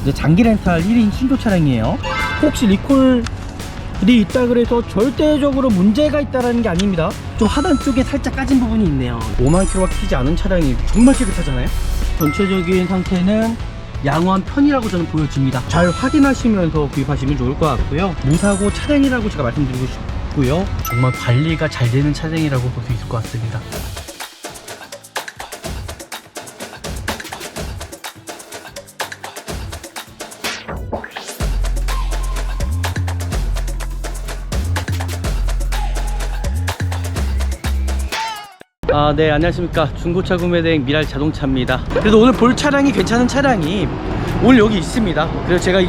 이제 장기 렌탈 1인 신조 차량이에요. 혹시 리콜이 있다 그래서 절대적으로 문제가 있다라는 게 아닙니다. 좀 하단 쪽에 살짝 까진 부분이 있네요. 5만 킬로가 끼지 않은 차량이 정말 깨끗하잖아요. 전체적인 상태는 양호한 편이라고 저는 보여집니다. 잘 확인하시면서 구입하시면 좋을 것 같고요. 무사고 차량이라고 제가 말씀드리고 싶고요. 정말 관리가 잘 되는 차량이라고 볼 수 있을 것 같습니다. 네, 안녕하십니까. 중고차 구매대행 미랄 자동차입니다. 그래서 오늘 볼 차량이 괜찮은 차량이 오늘 여기 있습니다. 그래서 제가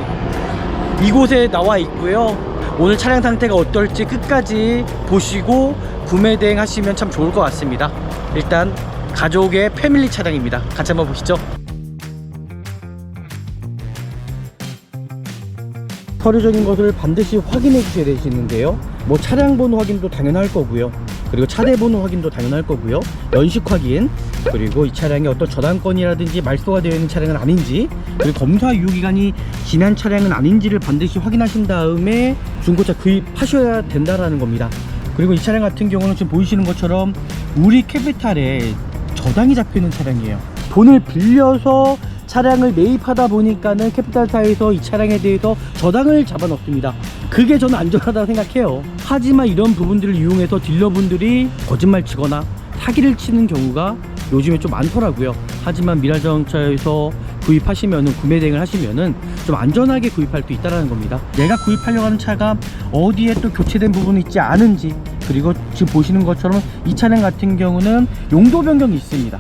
이곳에 나와 있고요. 오늘 차량 상태가 어떨지 끝까지 보시고 구매대행 하시면 참 좋을 것 같습니다. 일단 가족의 패밀리 차량입니다. 같이 한번 보시죠. 서류적인 것을 반드시 확인해 주셔야 되시는데요. 뭐 차량 번호 확인도 당연할 거고요. 그리고 차대 번호 확인도 당연할 거고요. 연식 확인, 그리고 이 차량이 어떤 저당권이라든지 말소가 되어 있는 차량은 아닌지, 그리고 검사 유효기간이 지난 차량은 아닌지를 반드시 확인하신 다음에 중고차 구입하셔야 된다라는 겁니다. 그리고 이 차량 같은 경우는 지금 보이시는 것처럼 우리 캐피탈에 저당이 잡혀 있는 차량이에요. 돈을 빌려서 차량을 매입하다 보니까는 캐피탈사에서 이 차량에 대해서 저당을 잡아 넣습니다. 그게 저는 안전하다고 생각해요. 하지만 이런 부분들을 이용해서 딜러분들이 거짓말 치거나 사기를 치는 경우가 요즘에 좀 많더라고요. 하지만 미랄자동차에서 구입하시면은, 구매 대행을 하시면은 좀 안전하게 구입할 수 있다는 겁니다. 내가 구입하려고 하는 차가 어디에 또 교체된 부분이 있지 않은지, 그리고 지금 보시는 것처럼 이 차량 같은 경우는 용도 변경이 있습니다.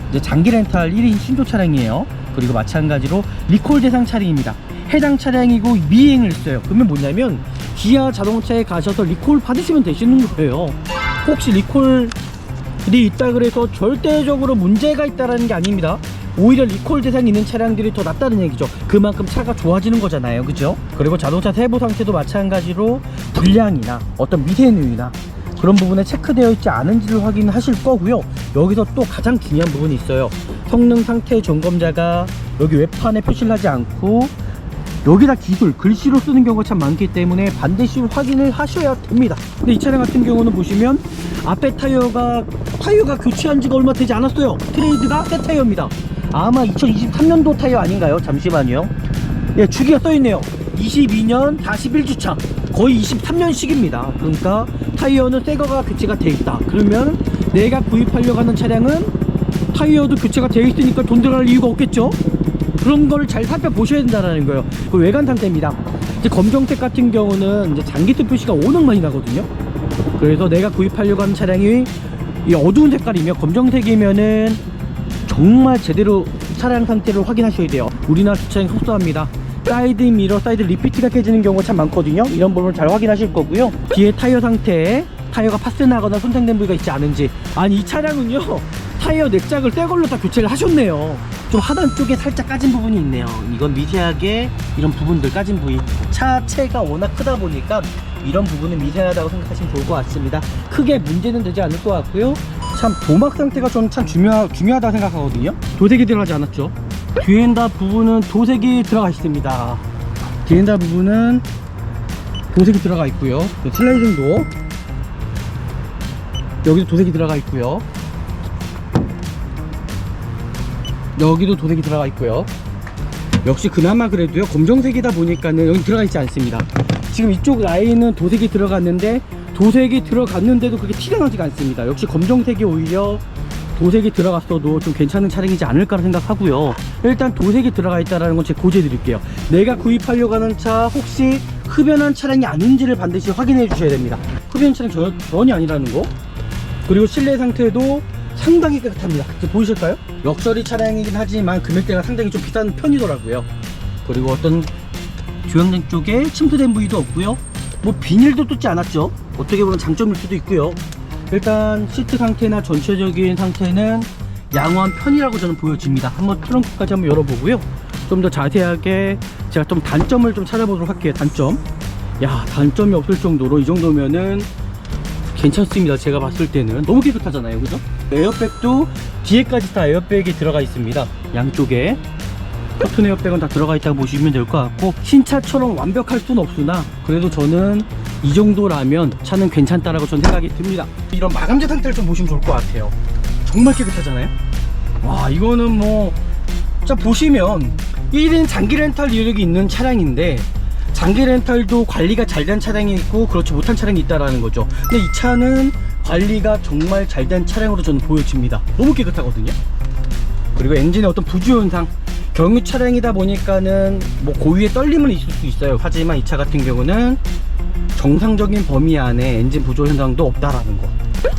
이제 장기 렌탈 1인 신조 차량이에요. 그리고 마찬가지로 리콜 대상 차량입니다. 해당 차량이고 미행을 했어요. 그러면 뭐냐면 기아 자동차에 가셔서 리콜 받으시면 되시는 거예요. 혹시 리콜이 있다 그래서 절대적으로 문제가 있다라는 게 아닙니다. 오히려 리콜 대상이 있는 차량들이 더 낫다는 얘기죠. 그만큼 차가 좋아지는 거잖아요, 그죠? 그리고 자동차 세부 상태도 마찬가지로 불량이나 어떤 미세누이나 그런 부분에 체크되어 있지 않은지를 확인하실 거고요. 여기서 또 가장 중요한 부분이 있어요. 성능 상태 점검자가 여기 외판에 표시를 하지 않고 여기다 기술, 글씨로 쓰는 경우가 참 많기 때문에 반드시 확인을 하셔야 됩니다. 근데 이 차량 같은 경우는 보시면 앞에 타이어가 교체한 지가 얼마 되지 않았어요. 트레이드가 새 타이어입니다. 아마 2023년도 타이어 아닌가요? 잠시만요. 예, 주기가 써있네요. 22년 41주차, 거의 23년식입니다. 그러니까 타이어는 새거가 교체가 돼 있다. 그러면 내가 구입하려고 하는 차량은 타이어도 교체가 되어 있으니까 돈 들어갈 이유가 없겠죠. 그런 거를 잘 살펴보셔야 된다는 거예요. 그 외관 상태입니다. 이제 검정색 같은 경우는 이제 장기특 표시가 워낙 많이 나거든요. 그래서 내가 구입하려고 하는 차량이 이 어두운 색깔이며 검정색이면은 정말 제대로 차량 상태를 확인하셔야 돼요. 우리나라 주차장이 속수합니다. 사이드 미러, 사이드 리피트가 깨지는 경우가 참 많거든요. 이런 부분을 잘 확인하실 거고요. 뒤에 타이어 상태에 타이어가 파스나거나 손상된 부위가 있지 않은지. 아니, 이 차량은요, 타이어 넥작을 새 걸로 다 교체를 하셨네요. 좀 하단 쪽에 살짝 까진 부분이 있네요. 이건 미세하게 이런 부분들 까진 부위, 차체가 워낙 크다 보니까 이런 부분은 미세하다고 생각하시면 좋을 것 같습니다. 크게 문제는 되지 않을 것 같고요. 참 도막 상태가 저는 참 중요하다고 생각하거든요. 도색이 들어가지 않았죠. 뒤엔다 부분은 도색이 들어가 있습니다. 뒤엔다 부분은 도색이 들어가 있고요. 슬라이딩도 여기도 도색이 들어가 있고요. 여기도 도색이 들어가 있고요. 역시 그나마 그래도요, 검정색이다 보니까는 여기 들어가 있지 않습니다. 지금 이쪽 라인은 도색이 들어갔는데 도색이 들어갔는데도 그게 티가 나지가 않습니다. 역시 검정색이 오히려 도색이 들어갔어도 좀 괜찮은 차량이지 않을까 생각하고요. 일단 도색이 들어가 있다는 건 제가 고지해 드릴게요. 내가 구입하려고 하는 차 혹시 흡연한 차량이 아닌지를 반드시 확인해 주셔야 됩니다. 흡연 차량 전혀 아니라는 거. 그리고 실내 상태도 상당히 깨끗합니다. 보이실까요? 럭셔리 차량이긴 하지만 금액대가 상당히 좀 비싼 편이더라고요. 그리고 어떤 조향장 쪽에 침투된 부위도 없고요. 뭐 비닐도 뜯지 않았죠. 어떻게 보면 장점일 수도 있고요. 일단 시트 상태나 전체적인 상태는 양호한 편이라고 저는 보여집니다. 한번 트렁크까지 한번 열어보고요. 좀 더 자세하게 제가 좀 단점을 좀 찾아보도록 할게요. 단점. 야, 단점이 없을 정도로 이 정도면은 괜찮습니다. 제가 봤을 때는 너무 깨끗하잖아요, 그죠? 에어백도 뒤에까지 다 에어백이 들어가 있습니다. 양쪽에. 커튼 에어백은 다 들어가 있다고 보시면 될 것 같고, 신차처럼 완벽할 수는 없으나 그래도 저는 이 정도라면 차는 괜찮다라고 저는 생각이 듭니다. 이런 마감재 상태를 좀 보시면 좋을 것 같아요. 정말 깨끗하잖아요. 와, 이거는 뭐 자 보시면 1인 장기 렌탈 이력이 있는 차량인데, 장기 렌탈도 관리가 잘 된 차량이 있고 그렇지 못한 차량이 있다라는 거죠. 근데 이 차는 관리가 정말 잘 된 차량으로 저는 보여집니다. 너무 깨끗하거든요. 그리고 엔진의 어떤 부주 현상, 경유 차량이다 보니까는 뭐 고유의 떨림은 있을 수 있어요. 하지만 이 차 같은 경우는 정상적인 범위 안에 엔진 부조 현상도 없다라는 거.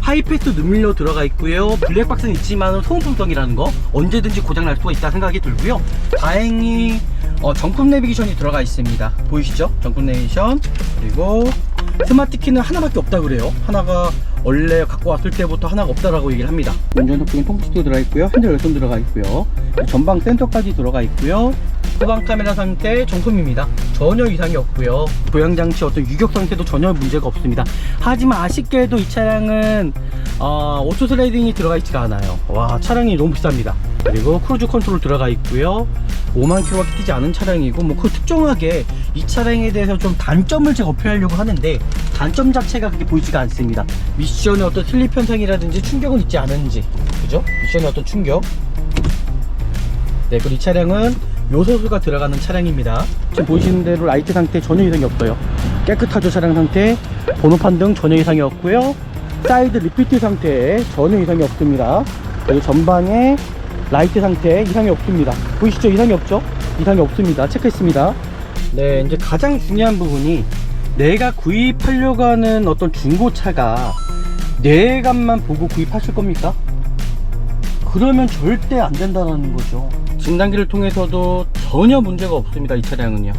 하이패스 눈밀러 들어가 있고요. 블랙박스는 있지만 소음품성이라는 거, 언제든지 고장날 수가 있다 생각이 들고요. 다행히 정품 내비게이션이 들어가 있습니다. 보이시죠? 정품 내비게이션. 그리고 스마트 키는 하나밖에 없다 그래요. 하나가 원래 갖고 왔을 때부터 하나가 없다라고 얘기를 합니다. 운전석쪽엔 통풍시트가 들어가 있고요. 핸들 열선 들어가 있고요. 전방 센서까지 들어가 있고요. 후방 카메라 상태 정품입니다. 전혀 이상이 없고요. 보양장치 어떤 유격 상태도 전혀 문제가 없습니다. 하지만 아쉽게도 이 차량은 오토 슬라이딩이 들어가 있지가 않아요. 와, 차량이 너무 비쌉니다. 그리고 크루즈 컨트롤 들어가 있고요. 5만 킬로밖에 뛰지 않은 차량이고, 뭐 그 특정하게 이 차량에 대해서 좀 단점을 제가 어필하려고 하는데 단점 자체가 그렇게 보이지가 않습니다. 미션의 어떤 슬립 현상이라든지 충격은 있지 않은지, 그죠? 미션의 어떤 충격. 네, 그리고 이 차량은 요소수가 들어가는 차량입니다. 지금 보시는 대로 라이트 상태 전혀 이상이 없어요. 깨끗하죠. 차량 상태. 번호판 등 전혀 이상이 없고요. 사이드 리피트 상태에 전혀 이상이 없습니다. 그리고 전방에 라이트 상태 이상이 없습니다. 보이시죠? 이상이 없죠? 이상이 없습니다. 체크했습니다. 네, 이제 가장 중요한 부분이, 내가 구입하려고 하는 어떤 중고차가 내외관만 보고 구입하실 겁니까? 그러면 절대 안 된다는 거죠. 진단기를 통해서도 전혀 문제가 없습니다. 이 차량은요.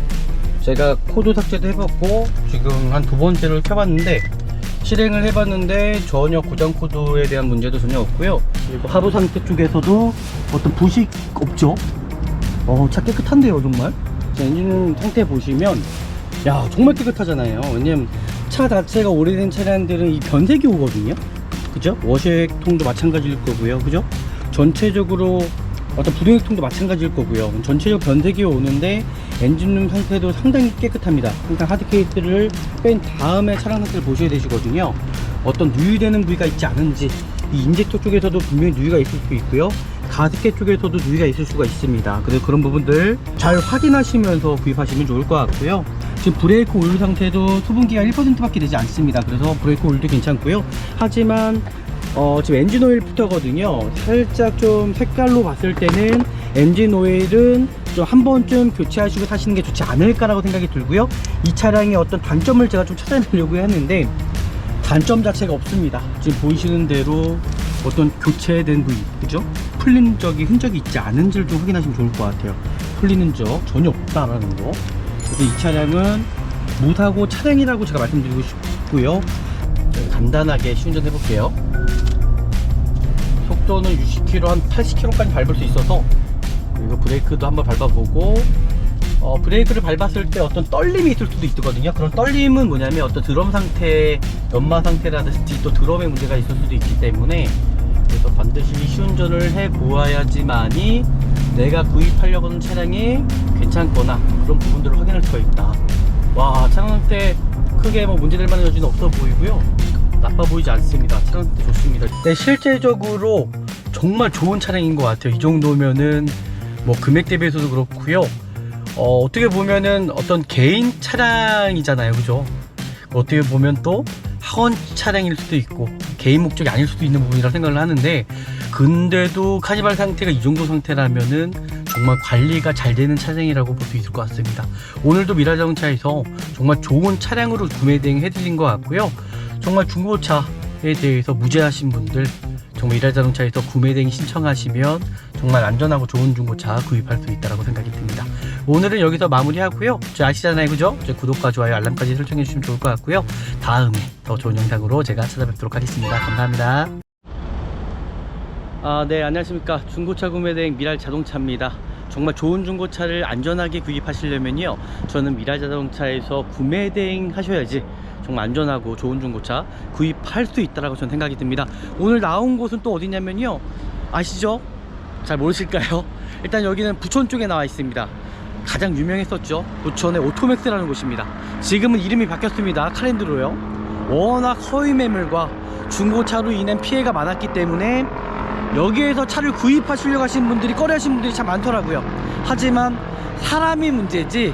제가 코드 삭제도 해봤고 지금 한 두 번째를 켜봤는데, 실행을 해봤는데 전혀 고장 코드에 대한 문제도 전혀 없고요. 그리고 하부 상태 쪽에서도 어떤 부식 없죠. 차 깨끗한데요 정말. 엔진 상태 보시면 야, 정말 깨끗하잖아요. 왜냐면 차 자체가 오래된 차량들은 이 변색이 오거든요. 그죠? 워셔액통도 마찬가지일 거고요. 그죠? 전체적으로 어떤 부동액통도 마찬가지일 거고요. 전체적 변색이 오는데 엔진룸 상태도 상당히 깨끗합니다. 항상 하드 케이스를 뺀 다음에 차량 상태를 보셔야 되시거든요. 어떤 누유되는 부위가 있지 않은지, 이 인젝터 쪽에서도 분명히 누유가 있을 수 있고요. 가습기 쪽에서도 누유가 있을 수가 있습니다. 그래서 그런 부분들 잘 확인하시면서 구입하시면 좋을 것 같고요. 지금 브레이크 오일 상태도 수분기가 1%밖에 되지 않습니다. 그래서 브레이크 오일도 괜찮고요. 하지만 지금 엔진 오일 부터거든요. 살짝 좀 색깔로 봤을 때는 엔진 오일은 좀 한 번쯤 교체하시고 사시는 게 좋지 않을까라고 생각이 들고요. 이 차량의 어떤 단점을 제가 좀 찾아내려고 했는데 단점 자체가 없습니다. 지금 보이시는 대로 어떤 교체된 부위, 그죠? 풀린 적이 흔적이 있지 않은지를 좀 확인하시면 좋을 것 같아요. 풀리는 적 전혀 없다라는 거. 그래서 이 차량은 무사고 차량이라고 제가 말씀드리고 싶고요. 간단하게 시운전 해볼게요. 속도는 60km, 한 80km까지 밟을 수 있어서, 그리고 브레이크도 한번 밟아보고, 브레이크를 밟았을 때 어떤 떨림이 있을 수도 있거든요. 그런 떨림은 뭐냐면 어떤 드럼 상태, 연마 상태라든지 또 드럼에 문제가 있을 수도 있기 때문에, 그래서 반드시 시운전을 해 보아야지만이 내가 구입하려고 하는 차량이 괜찮거나 그런 부분들을 확인할 수가 있다. 와, 차량 상태 크게 뭐 문제될 만한 여지는 없어 보이고요. 나빠 보이지 않습니다. 차량 상태 좋습니다. 네, 실제적으로 정말 좋은 차량인 것 같아요. 이 정도면은 뭐 금액 대비해서도 그렇고요. 어떻게 보면은 어떤 개인 차량이잖아요, 그죠? 어떻게 보면 또 학원 차량일 수도 있고 개인 목적이 아닐 수도 있는 부분이라 생각을 하는데, 근데도 카니발 상태가 이 정도 상태라면은 정말 관리가 잘 되는 차량이라고 볼 수 있을 것 같습니다. 오늘도 미라자동차에서 정말 좋은 차량으로 구매 대행 해드린 것 같고요. 정말 중고차에 대해서 무죄하신 분들, 정말 미라자동차에서 구매 대행 신청하시면 정말 안전하고 좋은 중고차 구입할 수 있다고 생각이 듭니다. 오늘은 여기서 마무리하고요. 저 아시잖아요, 그죠? 저 구독과 좋아요, 알람까지 설정해 주시면 좋을 것 같고요. 다음에 더 좋은 영상으로 제가 찾아뵙도록 하겠습니다. 감사합니다. 네, 안녕하십니까. 중고차 구매대행 미랄자동차입니다. 정말 좋은 중고차를 안전하게 구입하시려면요, 저는 미랄자동차에서 구매대행 하셔야지 정말 안전하고 좋은 중고차 구입할 수 있다라고 저는 생각이 듭니다. 오늘 나온 곳은 또 어디냐면요, 아시죠? 잘 모르실까요? 일단 여기는 부천 쪽에 나와 있습니다. 가장 유명했었죠. 부천의 오토맥스라는 곳입니다. 지금은 이름이 바뀌었습니다. 카렌드로요. 워낙 허위 매물과 중고차로 인한 피해가 많았기 때문에 여기에서 차를 구입하시려고 하시는 분들이 꺼려하시는 분들이 참 많더라고요. 하지만 사람이 문제지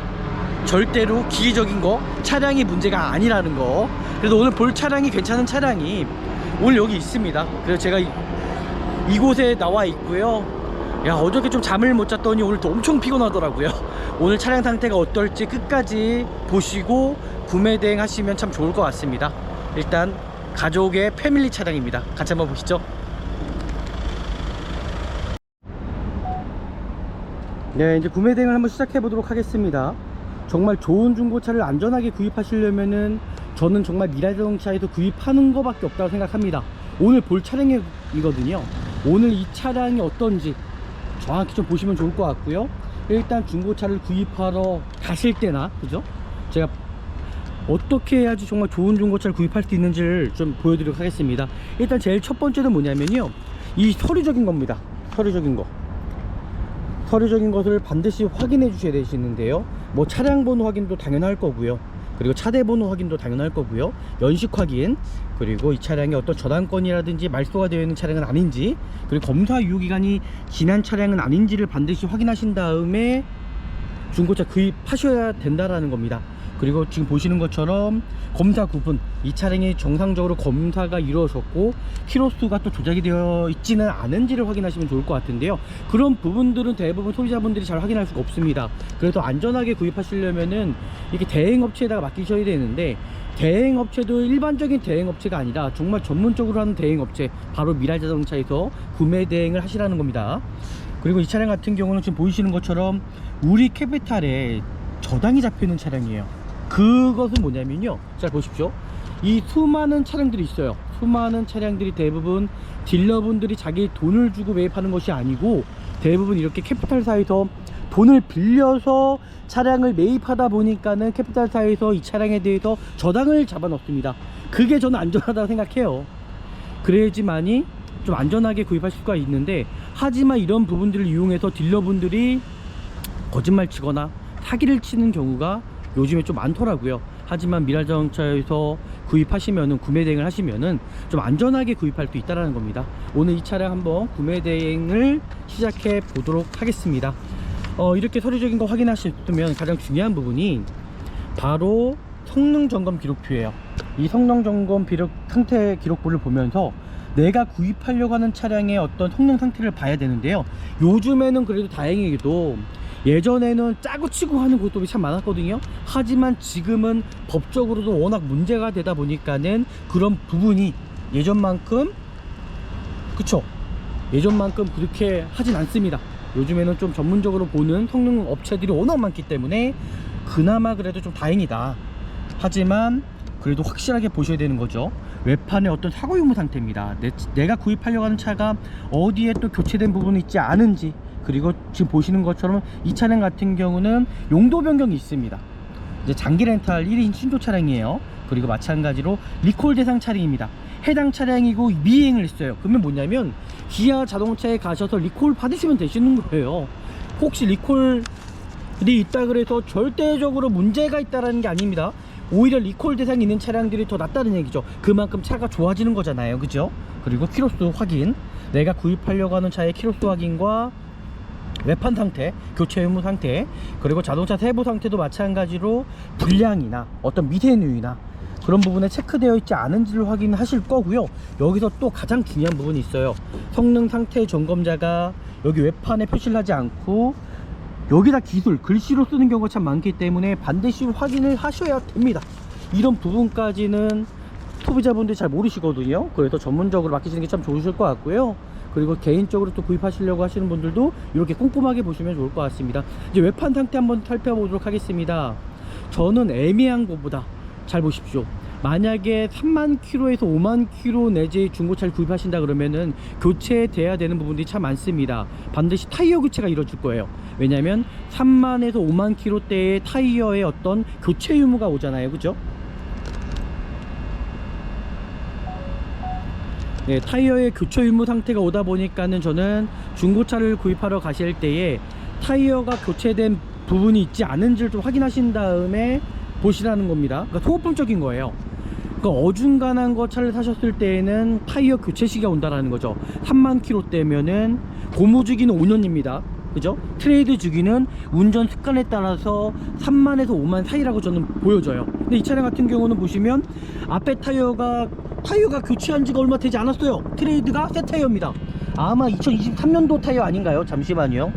절대로 기계적인 거, 차량이 문제가 아니라는 거. 그래서 오늘 볼 차량이 괜찮은 차량이 오늘 여기 있습니다. 그래서 제가 이곳에 나와 있고요. 야, 어저께 좀 잠을 못 잤더니 오늘 또 엄청 피곤하더라고요. 오늘 차량 상태가 어떨지 끝까지 보시고 구매 대행 하시면 참 좋을 것 같습니다. 일단 가족의 패밀리 차량입니다. 같이 한번 보시죠. 네, 이제 구매 대행을 한번 시작해 보도록 하겠습니다. 정말 좋은 중고차를 안전하게 구입하시려면은 저는 정말 미래자동차에서 구입하는 것밖에 없다고 생각합니다. 오늘 볼 차량이거든요. 오늘 이 차량이 어떤지 정확히 좀 보시면 좋을 것 같고요. 일단 중고차를 구입하러 가실 때나, 그죠? 제가 어떻게 해야지 정말 좋은 중고차를 구입할 수 있는지를 좀 보여드리도록 하겠습니다. 일단 제일 첫 번째는 뭐냐면요, 이 서류적인 겁니다. 서류적인 것을 반드시 확인해 주셔야 되시는데요, 뭐 차량 번호 확인도 당연할 거고요, 그리고 차대 번호 확인도 당연할 거고요, 연식 확인, 그리고 이 차량이 어떤 저당권이라든지 말소가 되어 있는 차량은 아닌지, 그리고 검사 유효기간이 지난 차량은 아닌지를 반드시 확인하신 다음에 중고차 구입하셔야 된다라는 겁니다. 그리고 지금 보시는 것처럼 검사 구분, 이 차량이 정상적으로 검사가 이루어졌고 키로수가 또 조작이 되어 있지는 않은지를 확인하시면 좋을 것 같은데요, 그런 부분들은 대부분 소비자분들이 잘 확인할 수가 없습니다. 그래서 안전하게 구입하시려면은 이렇게 대행업체에다가 맡기셔야 되는데, 대행업체도 일반적인 대행업체가 아니라 정말 전문적으로 하는 대행업체, 바로 미래자동차에서 구매 대행을 하시라는 겁니다. 그리고 이 차량 같은 경우는 지금 보이시는 것처럼 우리 캐피탈에 저당이 잡혀 있는 차량이에요. 그것은 뭐냐면요, 잘 보십시오. 이 수많은 차량들이 있어요. 수많은 차량들이 대부분 딜러분들이 자기 돈을 주고 매입하는 것이 아니고 대부분 이렇게 캐피탈사에서 돈을 빌려서 차량을 매입하다 보니까는 캐피탈사에서 이 차량에 대해서 저당을 잡아 넣습니다. 그게 저는 안전하다고 생각해요. 그래야지만이 좀 안전하게 구입할 수가 있는데, 하지만 이런 부분들을 이용해서 딜러분들이 거짓말 치거나 사기를 치는 경우가 요즘에 좀 많더라고요. 하지만 미래자동차에서 구입하시면은, 구매 대행을 하시면은 좀 안전하게 구입할 수 있다는 겁니다. 오늘 이 차량 한번 구매 대행을 시작해 보도록 하겠습니다. 이렇게 서류적인 거 확인하셨으면 가장 중요한 부분이 바로 성능 점검 기록표예요. 이 성능 점검 상태 기록부를 보면서 내가 구입하려고 하는 차량의 어떤 성능 상태를 봐야 되는데요, 요즘에는 그래도 다행히도 예전에는 짜고 치고 하는 고속도로이 참 많았거든요. 하지만 지금은 법적으로도 워낙 문제가 되다 보니까는 그런 부분이 예전만큼, 그쵸, 예전만큼 그렇게 하진 않습니다. 요즘에는 좀 전문적으로 보는 성능 업체들이 워낙 많기 때문에 그나마 그래도 좀 다행이다. 하지만 그래도 확실하게 보셔야 되는 거죠. 외판의 어떤 사고 유무 상태입니다. 내가 구입하려고 하는 차가 어디에 또 교체된 부분이 있지 않은지, 그리고 지금 보시는 것처럼 이 차량 같은 경우는 용도 변경이 있습니다. 이제 장기 렌탈 1인 신조 차량이에요. 그리고 마찬가지로 리콜 대상 차량입니다. 해당 차량이고 미행을 했어요. 그러면 뭐냐면 기아 자동차에 가셔서 리콜 받으시면 되시는 거예요. 혹시 리콜이 있다 그래서 절대적으로 문제가 있다는 게 아닙니다. 오히려 리콜 대상이 있는 차량들이 더 낫다는 얘기죠. 그만큼 차가 좋아지는 거잖아요, 그죠? 그리고 키로수 확인, 내가 구입하려고 하는 차의 키로수 확인과 외판 상태, 교체 의무 상태, 그리고 자동차 세부 상태도 마찬가지로 불량이나 어떤 미세누이나 그런 부분에 체크되어 있지 않은지를 확인하실 거고요. 여기서 또 가장 중요한 부분이 있어요. 성능 상태 점검자가 여기 외판에 표시를 하지 않고 여기다 기술, 글씨로 쓰는 경우가 참 많기 때문에 반드시 확인을 하셔야 됩니다. 이런 부분까지는 소비자분들이 잘 모르시거든요. 그래서 전문적으로 맡기시는 게 참 좋으실 것 같고요. 그리고 개인적으로 또 구입하시려고 하시는 분들도 이렇게 꼼꼼하게 보시면 좋을 것 같습니다. 이제 외판 상태 한번 살펴보도록 하겠습니다. 저는 애매한 것보다, 잘 보십시오, 만약에 3만 킬로에서 5만 킬로 내지 중고차를 구입하신다 그러면은 교체돼야 되는 부분들이 참 많습니다. 반드시 타이어 교체가 이루어질 거예요. 왜냐면 3만에서 5만 킬로대의 타이어의 어떤 교체 의무가 오잖아요, 그죠? 네, 타이어의 교체 의무 상태가 오다 보니까는 저는 중고차를 구입하러 가실 때에 타이어가 교체된 부분이 있지 않은지를 좀 확인하신 다음에 보시라는 겁니다. 그러니까 소모품적인 거예요. 그러니까 어중간한 거 차를 사셨을 때에는 타이어 교체 시기가 온다라는 거죠. 3만 킬로대면은 고무주기는 5년입니다. 그죠? 트레이드 주기는 운전 습관에 따라서 3만에서 5만 사이라고 저는 보여져요. 근데 이 차량 같은 경우는 보시면 앞에 타이어가 교체한 지가 얼마 되지 않았어요. 트레이드가 새 타이어입니다. 아마 2023년도 타이어 아닌가요? 잠시만요.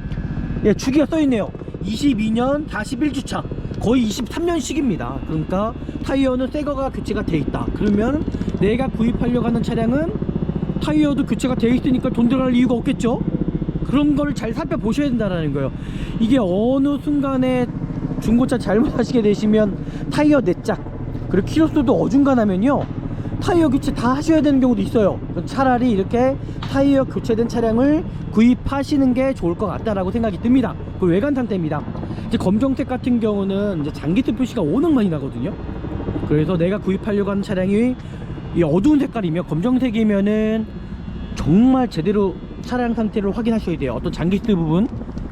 예, 주기가 써있네요. 22년 41주차, 거의 23년식입니다. 그러니까 타이어는 새거가 교체가 돼 있다. 그러면 내가 구입하려고 하는 차량은 타이어도 교체가 돼 있으니까 돈 들어갈 이유가 없겠죠. 그런 걸 잘 살펴보셔야 된다는 거예요. 이게 어느 순간에 중고차 잘못 하시게 되시면 타이어 내짝 그리고 키로수도 어중간하면요 타이어 교체 다 하셔야 되는 경우도 있어요. 차라리 이렇게 타이어 교체된 차량을 구입하시는 게 좋을 것 같다라고 생각이 듭니다. 그 외관 상태입니다. 이제 검정색 같은 경우는 이제 장기스 표시가 워낙 많이 나거든요. 그래서 내가 구입하려고 하는 차량이 이 어두운 색깔이며 검정색이면은 정말 제대로 차량 상태를 확인하셔야 돼요. 어떤 장기스 부분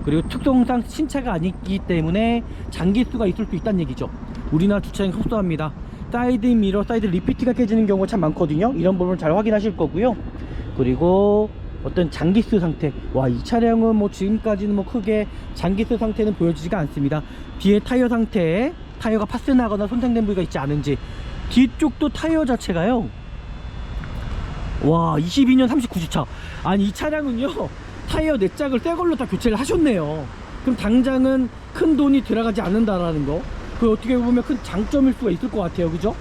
그리고 특성상 신차가 아니기 때문에 장기수가 있을 수 있다는 얘기죠. 우리나라 주차장이 협소합니다. 사이드 미러, 사이드 리피트가 깨지는 경우가 참 많거든요. 이런 부분을 잘 확인하실 거고요. 그리고 어떤 장기수 상태, 와, 이 차량은 뭐 지금까지는 뭐 크게 장기수 상태는 보여지지가 않습니다. 뒤에 타이어 상태에 타이어가 파스나거나 손상된 부위가 있지 않은지, 뒤쪽도 타이어 자체가요, 와, 22년 39주차. 아니, 이 차량은요 타이어 내짝을 새 걸로 다 교체를 하셨네요. 그럼 당장은 큰 돈이 들어가지 않는다라는 거, 그 어떻게 보면 큰 장점일 수가 있을 것 같아요. 그죠?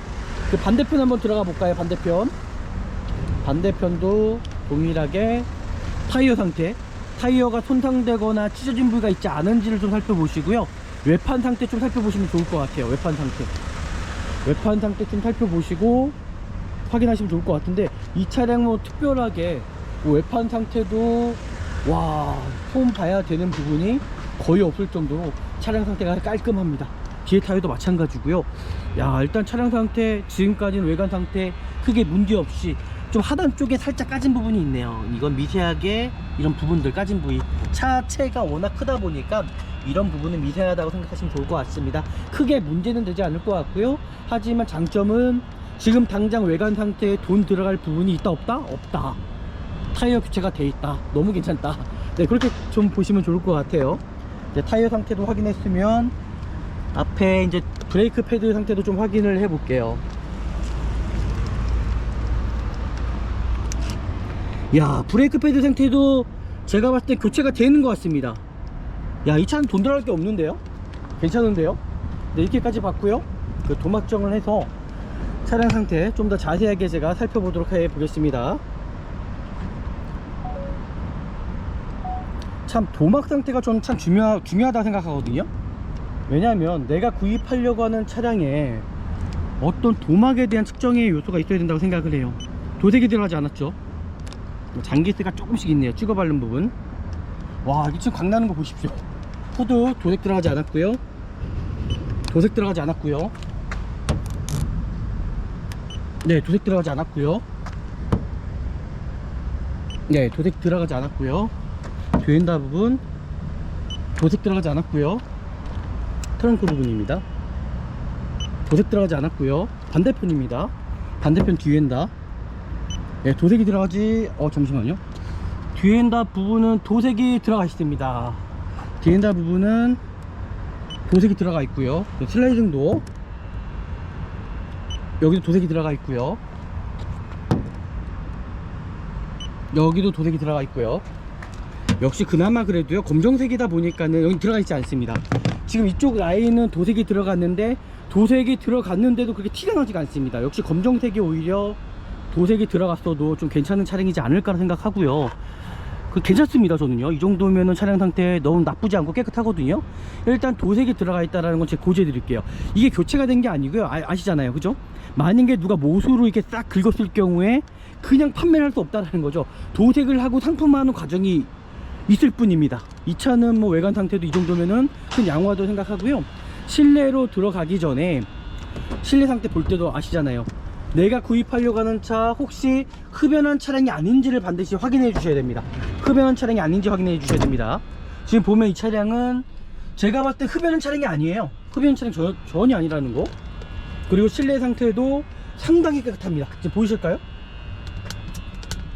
그 반대편 한번 들어가 볼까요? 반대편도 동일하게 타이어 상태, 타이어가 손상되거나 찢어진 부위가 있지 않은지를 좀 살펴보시고요. 외판 상태 좀 살펴보시면 좋을 것 같아요. 외판 상태 좀 살펴보시고 확인하시면 좋을 것 같은데, 이 차량 뭐 특별하게 뭐 외판 상태도 와, 처음 봐야 되는 부분이 거의 없을 정도로 차량 상태가 깔끔합니다. 뒤에 타이어도 마찬가지고요. 야, 일단 차량 상태, 지금까지는 외관 상태 크게 문제없이, 좀 하단 쪽에 살짝 까진 부분이 있네요. 이건 미세하게 이런 부분들 까진 부위, 차체가 워낙 크다 보니까 이런 부분은 미세하다고 생각하시면 좋을 것 같습니다. 크게 문제는 되지 않을 것 같고요. 하지만 장점은 지금 당장 외관 상태에 돈 들어갈 부분이 있다 없다? 없다. 타이어 교체가 돼 있다. 너무 괜찮다. 네, 그렇게 좀 보시면 좋을 것 같아요. 이제 타이어 상태도 확인했으면 앞에 이제 브레이크 패드 상태도 좀 확인을 해 볼게요. 야, 브레이크 패드 상태도 제가 봤을 때 교체가 되는 것 같습니다. 야, 이 차는 돈 들어갈 게 없는데요? 괜찮은데요? 네, 이렇게까지 봤고요. 그 도막정을 해서 차량 상태 좀 더 자세하게 제가 살펴보도록 해보겠습니다. 참 도막 상태가 저는 참 중요하다고 생각하거든요. 왜냐하면 내가 구입하려고 하는 차량에 어떤 도막에 대한 측정의 요소가 있어야 된다고 생각을 해요. 도색이 들어가지 않았죠. 장기스가 조금씩 있네요. 찍어 바른 부분. 와, 이게 지금 광나는 거 보십시오. 후드 도색 들어가지 않았고요. 도색 들어가지 않았고요. 네, 도색 들어가지 않았고요. 네, 도색 들어가지 않았고요. 뒤엔다 부분 도색 들어가지 않았고요. 트렁크 부분입니다. 도색 들어가지 않았고요. 반대편입니다. 반대편 뒤엔다. 네, 도색이 들어가지, 잠시만요. 뒤엔다 부분은 도색이 들어가 있습니다. 뒤엔다 부분은 도색이 들어가 있고요. 슬라이딩도 여기도 도색이 들어가 있고요. 여기도 도색이 들어가 있고요. 역시 그나마 그래도요, 검정색이다 보니까는 여기 들어가 있지 않습니다. 지금 이쪽 라인은 도색이 들어갔는데, 도색이 들어갔는데도 그렇게 티가 나지가 않습니다. 역시 검정색이 오히려 도색이 들어갔어도 좀 괜찮은 차량이지 않을까 생각하고요. 그 괜찮습니다. 저는요, 이 정도면은 차량 상태 너무 나쁘지 않고 깨끗하거든요. 일단 도색이 들어가 있다는 건 제가 고지해 드릴게요. 이게 교체가 된 게 아니고요. 아시잖아요, 그죠? 만약에 누가 못으로 이렇게 싹 긁었을 경우에 그냥 판매를 할 수 없다는 거죠. 도색을 하고 상품화하는 과정이 있을 뿐입니다. 이 차는 뭐 외관 상태도 이 정도면은 큰 양호하다고 생각하고요. 실내로 들어가기 전에 실내 상태 볼 때도 아시잖아요. 내가 구입하려고 하는 차 혹시 흡연한 차량이 아닌지를 반드시 확인해 주셔야 됩니다. 흡연한 차량이 아닌지 확인해 주셔야 됩니다. 지금 보면 이 차량은 제가 봤을 때 흡연한 차량이 아니에요. 흡연한 차량 전혀 아니라는 거. 그리고 실내 상태도 상당히 깨끗합니다. 지금 보이실까요?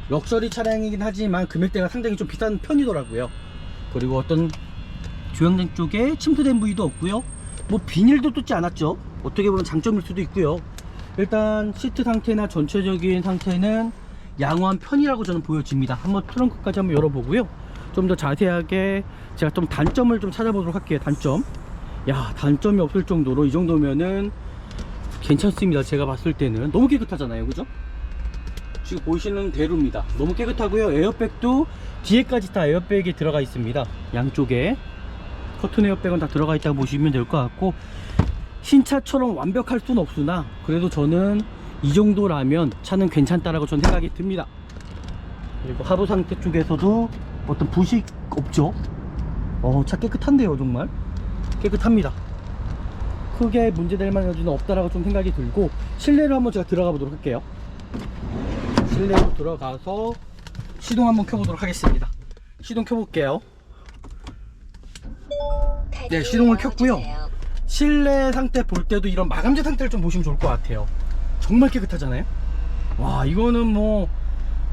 럭셔리 차량이긴 하지만 금액대가 상당히 좀 비싼 편이더라고요. 그리고 어떤 조향장 쪽에 침투된 부위도 없고요. 뭐 비닐도 뜯지 않았죠. 어떻게 보면 장점일 수도 있고요. 일단 시트 상태나 전체적인 상태는 양호한 편이라고 저는 보여집니다. 한번 트렁크까지 한번 열어보고요. 좀 더 자세하게 제가 좀 단점을 좀 찾아보도록 할게요. 단점. 야, 단점이 없을 정도로 이 정도면은 괜찮습니다. 제가 봤을 때는 너무 깨끗하잖아요, 그죠? 지금 보시는 대로입니다. 너무 깨끗하고요. 에어백도 뒤에까지 다 에어백이 들어가 있습니다. 양쪽에 커튼 에어백은 다 들어가 있다고 보시면 될 것 같고, 신차처럼 완벽할 수는 없으나 그래도 저는 이 정도라면 차는 괜찮다라고 저는 생각이 듭니다. 그리고 하부 상태 쪽에서도 어떤 부식 없죠. 차 깨끗한데요. 정말 깨끗합니다. 크게 문제될 만한 여지는 없다라고 좀 생각이 들고, 실내로 한번 제가 들어가 보도록 할게요. 실내로 들어가서 시동 한번 켜보도록 하겠습니다. 시동 켜볼게요. 네, 시동을 켰고요. 실내 상태 볼 때도 이런 마감재 상태를 좀 보시면 좋을 것 같아요. 정말 깨끗하잖아요. 와, 이거는 뭐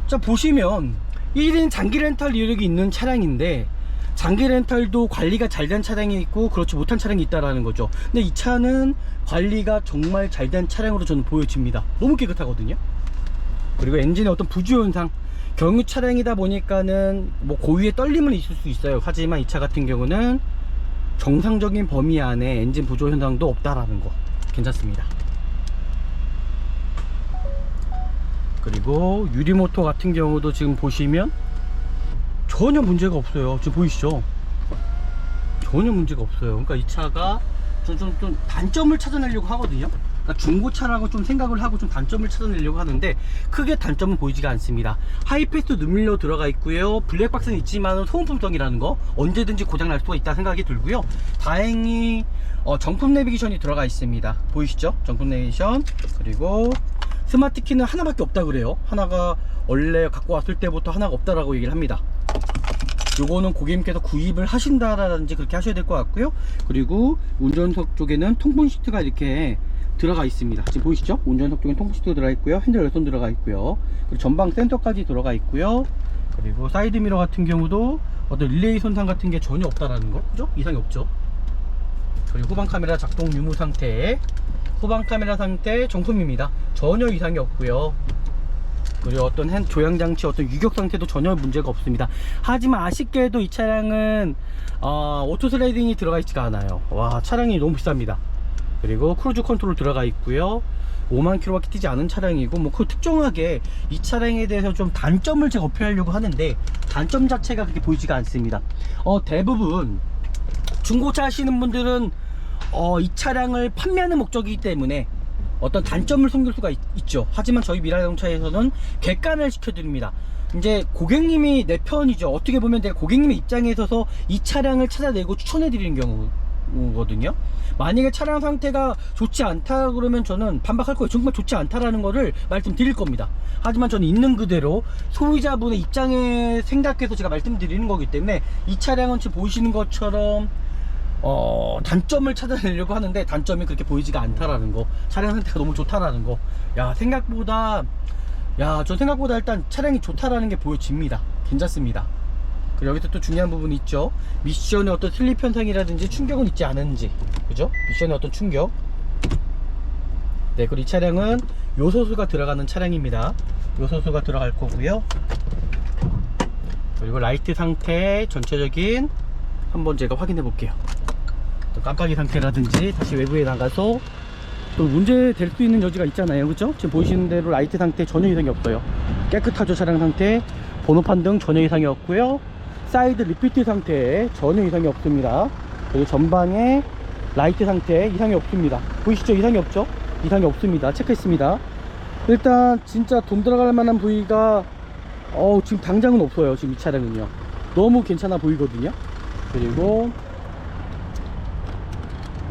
자, 보시면 1인 장기 렌탈 이력이 있는 차량인데, 장기 렌탈도 관리가 잘 된 차량이 있고 그렇지 못한 차량이 있다라는 거죠. 근데 이 차는 관리가 정말 잘 된 차량으로 저는 보여집니다. 너무 깨끗하거든요. 그리고 엔진의 어떤 부주 현상, 경유 차량이다 보니까는 뭐 고유의 떨림은 있을 수 있어요. 하지만 이 차 같은 경우는 정상적인 범위 안에 엔진 부조 현상도 없다라는 거 괜찮습니다. 그리고 유리모터 같은 경우도 지금 보시면 전혀 문제가 없어요. 지금 보이시죠? 전혀 문제가 없어요. 그러니까 이 차가 좀 단점을 찾아내려고 하거든요. 그러니까 중고차라고 좀 생각을 하고 좀 단점을 찾아내려고 하는데, 크게 단점은 보이지가 않습니다. 하이패스 눈밀로 들어가 있고요. 블랙박스는 있지만 소음품성이라는 거 언제든지 고장날 수가 있다 생각이 들고요. 다행히 정품 내비게이션이 들어가 있습니다. 보이시죠? 정품 내비게이션. 그리고 스마트 키는 하나밖에 없다 그래요. 하나가 원래 갖고 왔을 때부터 하나가 없다라고 얘기를 합니다. 요거는 고객님께서 구입을 하신다라든지 그렇게 하셔야 될 것 같고요. 그리고 운전석 쪽에는 통풍 시트가 이렇게 들어가 있습니다. 지금 보이시죠? 운전석 쪽에 통풍 시트가 들어가 있고요. 핸들 열선 들어가 있고요. 그리고 전방 센서까지 들어가 있고요. 그리고 사이드 미러 같은 경우도 어떤 릴레이 손상 같은 게 전혀 없다라는 거, 그죠? 이상이 없죠. 그리고 후방 카메라 작동 유무 상태, 후방 카메라 상태 정품입니다. 전혀 이상이 없고요. 그리고 어떤 조향장치 어떤 유격 상태도 전혀 문제가 없습니다. 하지만 아쉽게도 이 차량은 오토 슬라이딩이 들어가 있지가 않아요. 와, 차량이 너무 비쌉니다. 그리고 크루즈 컨트롤 들어가 있고요. 5만 킬로밖에 뛰지 않은 차량이고, 뭐 그 특정하게 이 차량에 대해서 좀 단점을 제가 어필하려고 하는데 단점 자체가 그렇게 보이지가 않습니다. 대부분 중고차 하시는 분들은 이 차량을 판매하는 목적이기 때문에 어떤 단점을 숨길 수가 있죠. 하지만 저희 미라자동차에서는 객관을 시켜드립니다. 이제 고객님이 내 편이죠. 어떻게 보면 내가 고객님의 입장에 있어서 이 차량을 찾아내고 추천해드리는 경우거든요. 만약에 차량 상태가 좋지 않다 그러면 저는 반박할 거예요. 정말 좋지 않다라는 거를 말씀드릴 겁니다. 하지만 저는 있는 그대로 소유자분의 입장에 생각해서 제가 말씀드리는 거기 때문에, 이 차량은 지금 보이시는 것처럼 단점을 찾아내려고 하는데 단점이 그렇게 보이지가 않다라는 거, 차량 상태가 너무 좋다라는 거. 전 생각보다 일단 차량이 좋다라는 게 보여집니다. 괜찮습니다. 그리고 여기서 또 중요한 부분이 있죠. 미션의 어떤 슬립 현상이라든지 충격은 있지 않은지, 그죠? 미션의 어떤 충격. 네, 그리고 이 차량은 요소수가 들어가는 차량입니다. 요소수가 들어갈 거고요. 그리고 라이트 상태 전체적인 한번 제가 확인해 볼게요. 또 깜빡이 상태라든지 다시 외부에 나가서 또 문제 될 수 있는 여지가 있잖아요, 그렇죠? 지금 보시는 대로 라이트 상태 전혀 이상이 없어요. 깨끗하죠. 차량 상태, 번호판 등 전혀 이상이 없고요. 사이드 리피트 상태 전혀 이상이 없습니다. 그리고 전방에 라이트 상태 이상이 없습니다. 보이시죠? 이상이 없죠? 이상이 없습니다. 체크했습니다. 일단 진짜 돈 들어갈 만한 부위가 지금 당장은 없어요. 지금 이 차량은요 너무 괜찮아 보이거든요. 그리고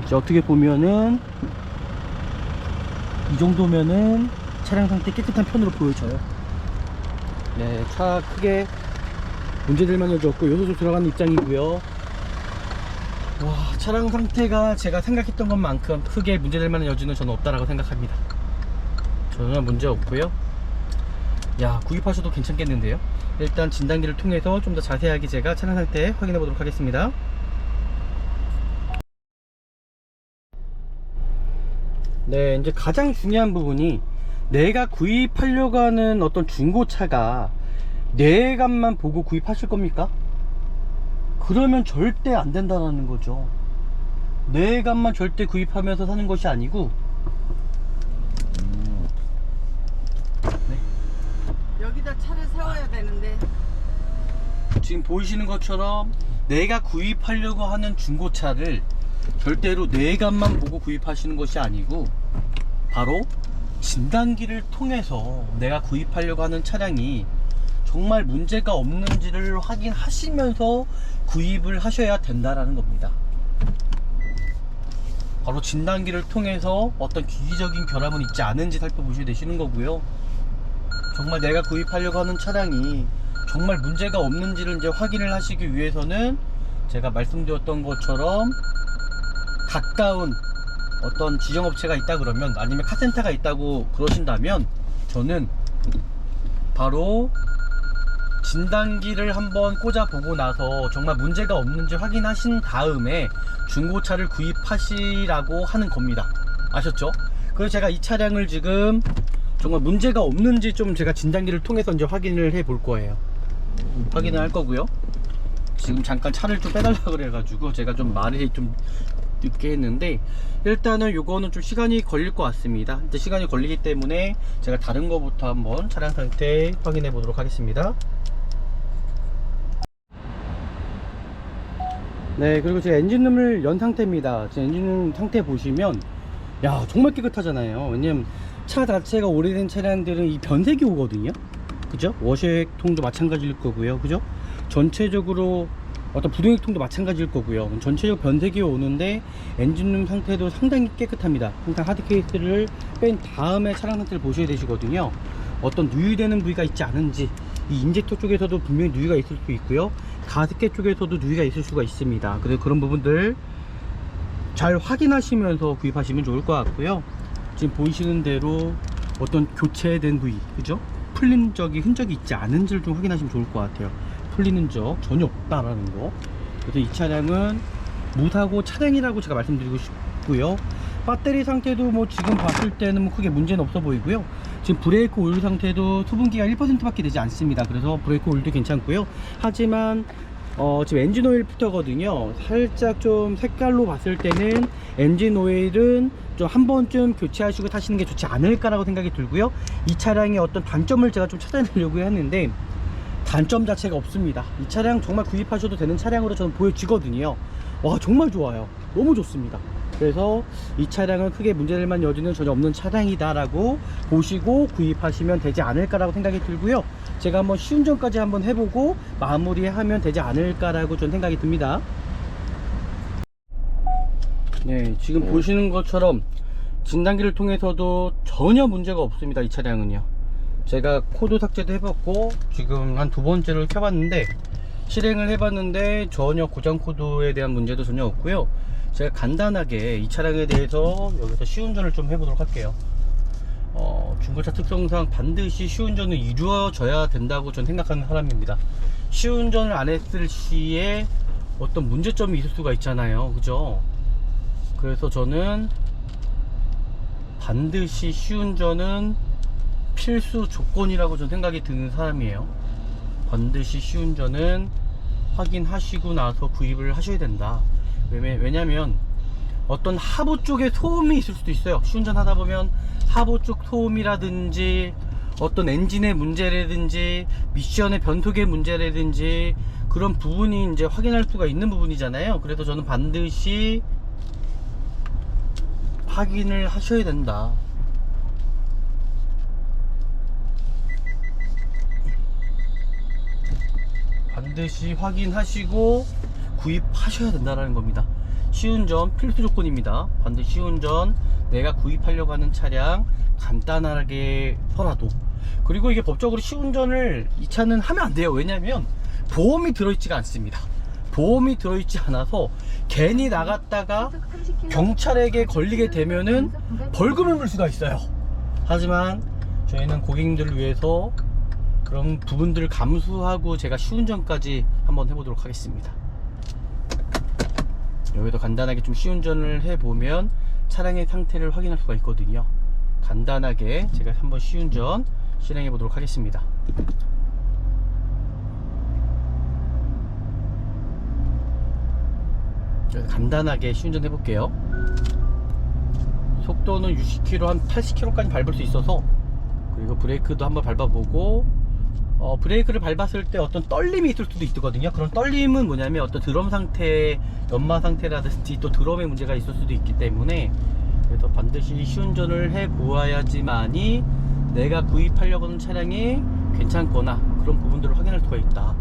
이제 어떻게 보면은 이 정도면은 차량 상태 깨끗한 편으로 보여져요. 네, 차 크게 문제될 만한 여지 없고 요소수 들어가는 입장이고요. 와, 차량 상태가 제가 생각했던 것만큼 크게 문제될 만한 여지는 저는 없다라고 생각합니다. 전혀 문제 없고요. 야, 구입하셔도 괜찮겠는데요. 일단 진단기를 통해서 좀 더 자세하게 제가 차량 상태 확인해 보도록 하겠습니다. 네, 이제 가장 중요한 부분이 내가 구입하려고 하는 어떤 중고차가 내값만 보고 구입하실 겁니까? 그러면 절대 안 된다는 거죠. 내값만 절대 구입하면서 사는 것이 아니고. 네. 여기다 차를 세워야 되는데 지금 보이시는 것처럼 내가 구입하려고 하는 중고차를 절대로 내값만 보고 구입하시는 것이 아니고 바로 진단기를 통해서 내가 구입하려고 하는 차량이 정말 문제가 없는지를 확인하시면서 구입을 하셔야 된다라는 겁니다. 바로 진단기를 통해서 어떤 기기적인 결함은 있지 않은지 살펴보셔야 되시는 거고요. 정말 내가 구입하려고 하는 차량이 정말 문제가 없는지를 이제 확인을 하시기 위해서는 제가 말씀드렸던 것처럼 가까운 어떤 지정업체가 있다 그러면, 아니면 카센터가 있다고 그러신다면, 저는 바로 진단기를 한번 꽂아보고 나서 정말 문제가 없는지 확인하신 다음에 중고차를 구입하시라고 하는 겁니다. 아셨죠? 그래서 제가 이 차량을 지금 정말 문제가 없는지 좀 제가 진단기를 통해서 이제 확인을 해 볼 거예요. 확인을 할 거고요. 지금 잠깐 차를 좀 빼달라고 그래가지고 제가 좀 말이 좀 늦게 했는데, 일단은 요거는 좀 시간이 걸릴 것 같습니다. 이제 시간이 걸리기 때문에 제가 다른 거부터 한번 차량 상태 확인해 보도록 하겠습니다. 네, 그리고 제 엔진룸을 연 상태입니다. 제 엔진룸 상태 보시면 야, 정말 깨끗하잖아요. 왜냐면 차 자체가 오래된 차량들은 이 변색이 오거든요. 그죠? 워셔액통도 마찬가지일 거고요. 그죠? 전체적으로 어떤 부동액통도 마찬가지일 거고요. 전체적으로 변색이 오는데 엔진룸 상태도 상당히 깨끗합니다. 항상 하드 케이스를 뺀 다음에 차량 상태를 보셔야 되시거든요. 어떤 누유되는 부위가 있지 않은지, 이 인젝터 쪽에서도 분명히 누유가 있을 수 있고요, 가습기 쪽에서도 누유가 있을 수가 있습니다. 그래서 그런 부분들 잘 확인하시면서 구입하시면 좋을 것 같고요. 지금 보이시는 대로 어떤 교체된 부위, 그죠? 풀린 흔적이 있지 않은지를 좀 확인하시면 좋을 것 같아요. 풀리는 흔적 전혀 없다라는 거. 그래서 이 차량은 무사고 차량이라고 제가 말씀드리고 싶고요. 배터리 상태도 뭐 지금 봤을 때는 뭐 크게 문제는 없어 보이고요. 지금 브레이크 오일 상태도 수분기가 1% 밖에 되지 않습니다. 그래서 브레이크 오일도 괜찮고요. 하지만 지금 엔진 오일 필터거든요. 살짝 좀 색깔로 봤을 때는 엔진 오일은 좀 한 번쯤 교체하시고 타시는 게 좋지 않을까라고 생각이 들고요. 이 차량의 어떤 단점을 제가 좀 찾아내려고 했는데 단점 자체가 없습니다. 이 차량 정말 구입하셔도 되는 차량으로 저는 보여지거든요. 와, 정말 좋아요. 너무 좋습니다. 그래서 이 차량은 크게 문제될 만한 여지는 전혀 없는 차량이다 라고 보시고 구입하시면 되지 않을까라고 생각이 들고요. 제가 한번 시운전까지 한번 해보고 마무리하면 되지 않을까라고 전 생각이 듭니다. 네, 지금 보시는 것처럼 진단기를 통해서도 전혀 문제가 없습니다. 이 차량은요. 제가 코드 삭제도 해봤고 지금 한 두 번째를 켜봤는데, 실행을 해봤는데 전혀 고장 코드에 대한 문제도 전혀 없고요. 제가 간단하게 이 차량에 대해서 여기서 시운전을 좀 해보도록 할게요. 중고차 특성상 반드시 시운전은 이루어져야 된다고 전 생각하는 사람입니다. 시운전을 안 했을 시에 어떤 문제점이 있을 수가 있잖아요. 그죠? 그래서 저는 반드시 시운전은 필수 조건이라고 저는 생각이 드는 사람이에요. 반드시 시운전은 확인하시고 나서 구입을 하셔야 된다. 왜냐면 어떤 하부 쪽에 소음이 있을 수도 있어요. 시운전 하다 보면 하부 쪽 소음이라든지 어떤 엔진의 문제라든지 미션의 변속의 문제라든지 그런 부분이 이제 확인할 수가 있는 부분이잖아요. 그래서 저는 반드시 확인을 하셔야 된다. 반드시 확인하시고 구입하셔야 된다는 겁니다. 시운전 필수 조건입니다. 반드시 시운전 내가 구입하려고 하는 차량 간단하게 서라도. 그리고 이게 법적으로 시운전을 이 차는 하면 안 돼요. 왜냐면 보험이 들어있지가 않습니다. 보험이 들어있지 않아서 괜히 나갔다가 경찰에게 걸리게 되면은 벌금을 물 수가 있어요. 하지만 저희는 고객님들을 위해서 그런 부분들을 감수하고 제가 시운전까지 한번 해보도록 하겠습니다. 여기도 간단하게 좀 시운전을 해보면 차량의 상태를 확인할 수가 있거든요. 간단하게 제가 한번 시운전 실행해 보도록 하겠습니다. 간단하게 시운전 해볼게요. 속도는 60km, 한 80km까지 밟을 수 있어서, 그리고 브레이크도 한번 밟아보고, 브레이크를 밟았을 때 어떤 떨림이 있을 수도 있거든요. 그런 떨림은 뭐냐면 어떤 드럼 상태, 연마 상태라든지 또 드럼에 문제가 있을 수도 있기 때문에, 그래서 반드시 시운전을 해 보아야지만이 내가 구입하려고 하는 차량이 괜찮거나 그런 부분들을 확인할 수가 있다.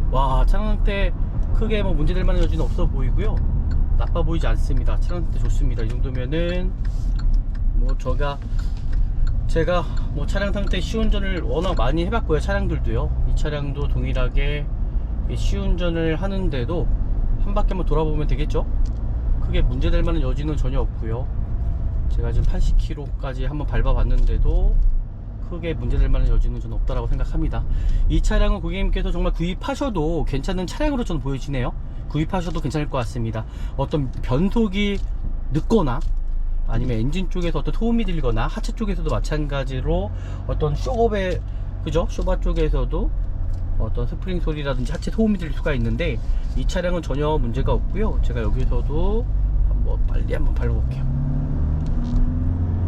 와, 차량 상태 크게 뭐 문제될 만한 여지는 없어 보이고요. 나빠 보이지 않습니다. 차량 상태 좋습니다. 이 정도면은 뭐 제가 뭐 차량 상태 시운전을 워낙 많이 해봤고요. 차량들도요. 이 차량도 동일하게 시운전을 하는데도 한 바퀴 한번 돌아보면 되겠죠. 크게 문제될 만한 여지는 전혀 없고요. 제가 지금 80km까지 한번 밟아봤는데도 크게 문제될 만한 여지는 저는 없다라고 생각합니다. 이 차량은 고객님께서 정말 구입하셔도 괜찮은 차량으로 저는 보여지네요. 구입하셔도 괜찮을 것 같습니다. 어떤 변속이 늦거나 아니면 엔진 쪽에서 어떤 소음이 들거나 하체 쪽에서도 마찬가지로 어떤 쇼업에, 그죠? 쇼바 쪽에서도 어떤 스프링 소리라든지 하체 소음이 들 수가 있는데 이 차량은 전혀 문제가 없고요. 제가 여기서도 빨리 한번 밟아볼게요.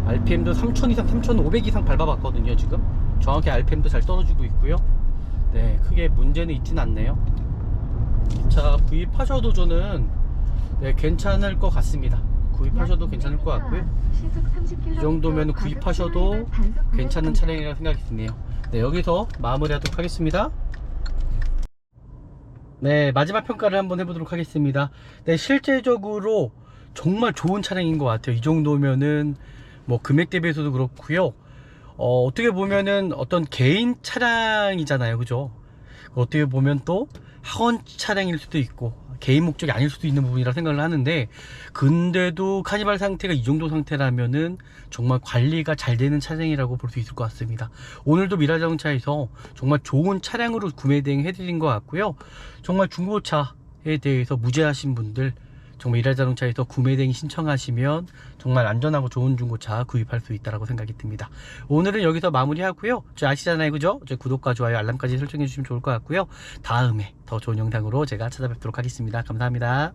RPM도 3000 이상, 3500 이상 밟아봤거든요. 지금 정확히 RPM도 잘 떨어지고 있고요. 네, 크게 문제는 있진 않네요. 이 차 구입하셔도 저는 괜찮을 것 같습니다. 구입하셔도 괜찮을 것 같고요. 이 정도면 구입하셔도 괜찮은 차량이라고 생각이 드네요. 네, 여기서 마무리하도록 하겠습니다. 네, 마지막 평가를 한번 해보도록 하겠습니다. 네, 실제적으로 정말 좋은 차량인 것 같아요. 이 정도면은 뭐 금액 대비해서도 그렇고요. 어떻게 보면은 어떤 개인 차량이잖아요, 그죠? 어떻게 보면 또 하원 차량일 수도 있고 개인 목적이 아닐 수도 있는 부분이라 생각을 하는데, 근데도 카니발 상태가 이 정도 상태라면은 정말 관리가 잘 되는 차량이라고 볼 수 있을 것 같습니다. 오늘도 미라자동차에서 정말 좋은 차량으로 구매 대행 해드린 것 같고요. 정말 중고차에 대해서 무죄하신 분들, 정말 미라자동차에서 구매 대행 신청하시면 정말 안전하고 좋은 중고차 구입할 수 있다고 생각이 듭니다. 오늘은 여기서 마무리하고요. 저 아시잖아요, 그죠? 저 구독과 좋아요, 알람까지 설정해 주시면 좋을 것 같고요. 다음에 더 좋은 영상으로 제가 찾아뵙도록 하겠습니다. 감사합니다.